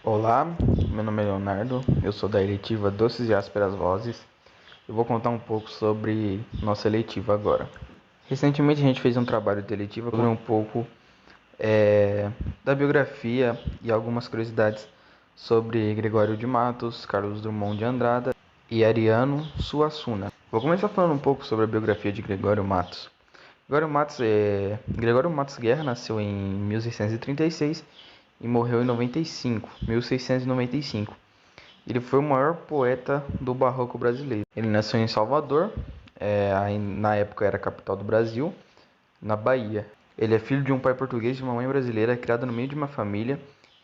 Olá, meu nome é Leonardo, eu sou da eletiva Doces e Ásperas Vozes. Eu vou contar um pouco sobre nossa eletiva agora. Recentemente a gente fez um trabalho de eletiva sobre um pouco da biografia e algumas curiosidades sobre Gregório de Matos, Carlos Drummond de Andrada e Ariano Suassuna. Vou começar falando um pouco sobre a biografia de Gregório Matos. Gregório Matos Guerra nasceu em 1636 e morreu em 1695. Ele foi o maior poeta do barroco brasileiro. Ele nasceu em Salvador, na época era a capital do Brasil, na Bahia. Ele é filho de um pai português e de uma mãe brasileira, criado no meio de uma família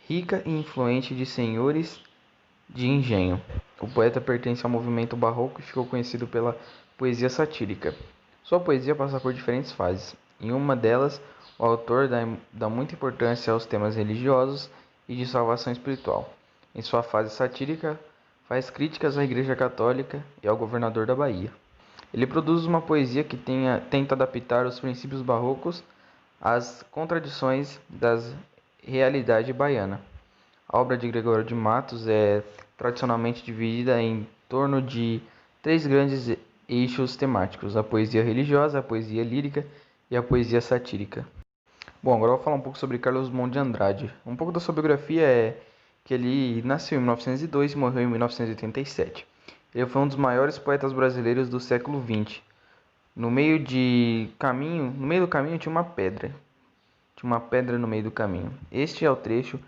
rica e influente de senhores de engenho. O poeta pertence ao movimento barroco e ficou conhecido pela poesia satírica. Sua poesia passa por diferentes fases. Em uma delas, o autor dá muita importância aos temas religiosos e de salvação espiritual. Em sua fase satírica, faz críticas à Igreja Católica e ao governador da Bahia. Ele produz uma poesia que tenta adaptar os princípios barrocos às contradições da realidade baiana. A obra de Gregório de Matos é tradicionalmente dividida em torno de três grandes eixos temáticos: a poesia religiosa, a poesia lírica e a poesia satírica. Bom, agora eu vou falar um pouco sobre Carlos Drummond de Andrade. Um pouco da sua biografia é que ele nasceu em 1902 e morreu em 1987. Ele foi um dos maiores poetas brasileiros do século XX. No meio do caminho tinha uma pedra. Tinha uma pedra no meio do caminho. Este é o trecho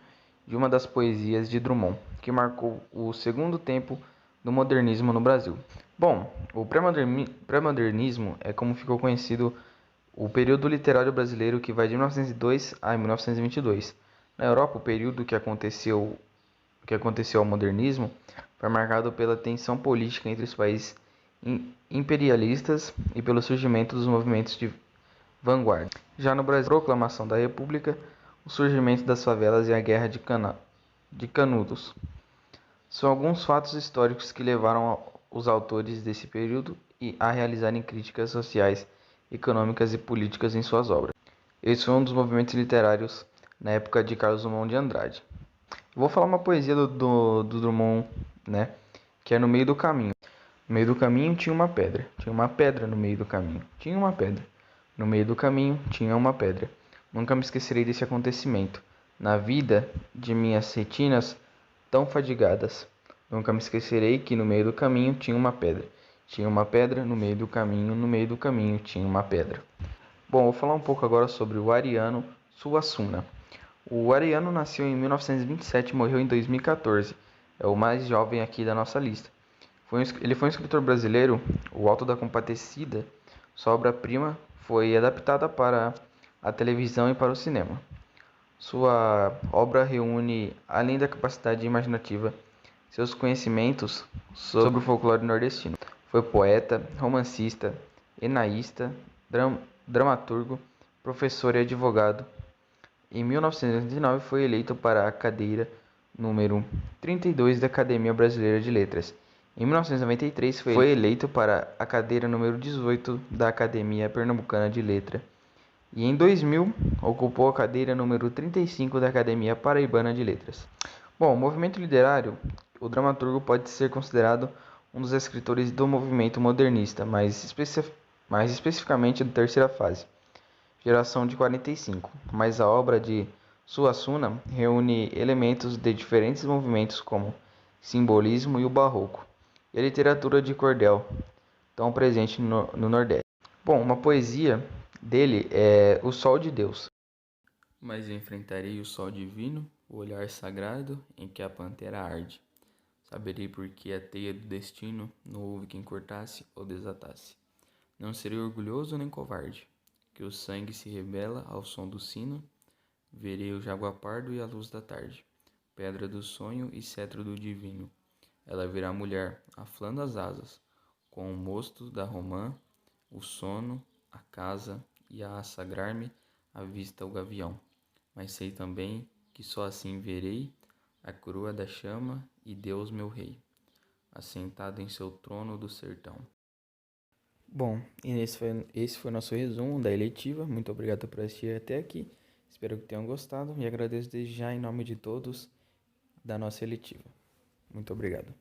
de uma das poesias de Drummond, que marcou o segundo tempo do modernismo no Brasil. Bom, o pré-modernismo é como ficou conhecido o período literário brasileiro que vai de 1902 a 1922. Na Europa, o período que aconteceu ao modernismo foi marcado pela tensão política entre os países imperialistas e pelo surgimento dos movimentos de vanguarda. Já no Brasil, a proclamação da República, o surgimento das favelas e a Guerra de Canudos são alguns fatos históricos que levaram os autores desse período a realizarem críticas sociais, econômicas e políticas em suas obras. Esse foi um dos movimentos literários na época de Carlos Drummond de Andrade. Vou falar uma poesia do Drummond, né, que é No Meio do Caminho. No meio do caminho tinha uma pedra. Tinha uma pedra no meio do caminho. Tinha uma pedra. No meio do caminho tinha uma pedra. Nunca me esquecerei desse acontecimento. Na vida de minhas retinas tão fadigadas. Nunca me esquecerei que no meio do caminho tinha uma pedra. Tinha uma pedra no meio do caminho, no meio do caminho tinha uma pedra. Bom, vou falar um pouco agora sobre o Ariano Suassuna. O Ariano nasceu em 1927 e morreu em 2014. É o mais jovem aqui da nossa lista. Ele foi um escritor brasileiro. O Alto da Compadecida, sua obra-prima, foi adaptada para a televisão e para o cinema. Sua obra reúne, além da capacidade imaginativa, seus conhecimentos sobre o folclore nordestino. Foi poeta, romancista, ensaísta, dramaturgo, professor e advogado. Em 1989 foi eleito para a cadeira número 32 da Academia Brasileira de Letras. Em 1993 foi eleito para a cadeira número 18 da Academia Pernambucana de Letras. E em 2000 ocupou a cadeira número 35 da Academia Paraibana de Letras. Bom, o movimento literário, o dramaturgo pode ser considerado um dos escritores do movimento modernista, mais especificamente da terceira fase, geração de 45. Mas a obra de Suassuna reúne elementos de diferentes movimentos como simbolismo e o barroco, e a literatura de cordel, tão presente no Nordeste. Bom, uma poesia dele é O Sol de Deus. Mas eu enfrentarei o sol divino, o olhar sagrado em que a pantera arde. Saberei por que a teia do destino não houve quem cortasse ou desatasse. Não serei orgulhoso nem covarde, que o sangue se rebela ao som do sino. Verei o jaguar pardo e a luz da tarde, pedra do sonho e cetro do divino. Ela virá mulher, aflando as asas, com o mosto da romã, o sono, a casa e a sagrar-me à vista o gavião. Mas sei também que só assim verei a coroa da chama e Deus meu rei, assentado em seu trono do sertão. Bom, e esse foi o nosso resumo da eletiva. Muito obrigado por assistir até aqui. Espero que tenham gostado e agradeço desde já em nome de todos. da nossa eletiva. Muito obrigado.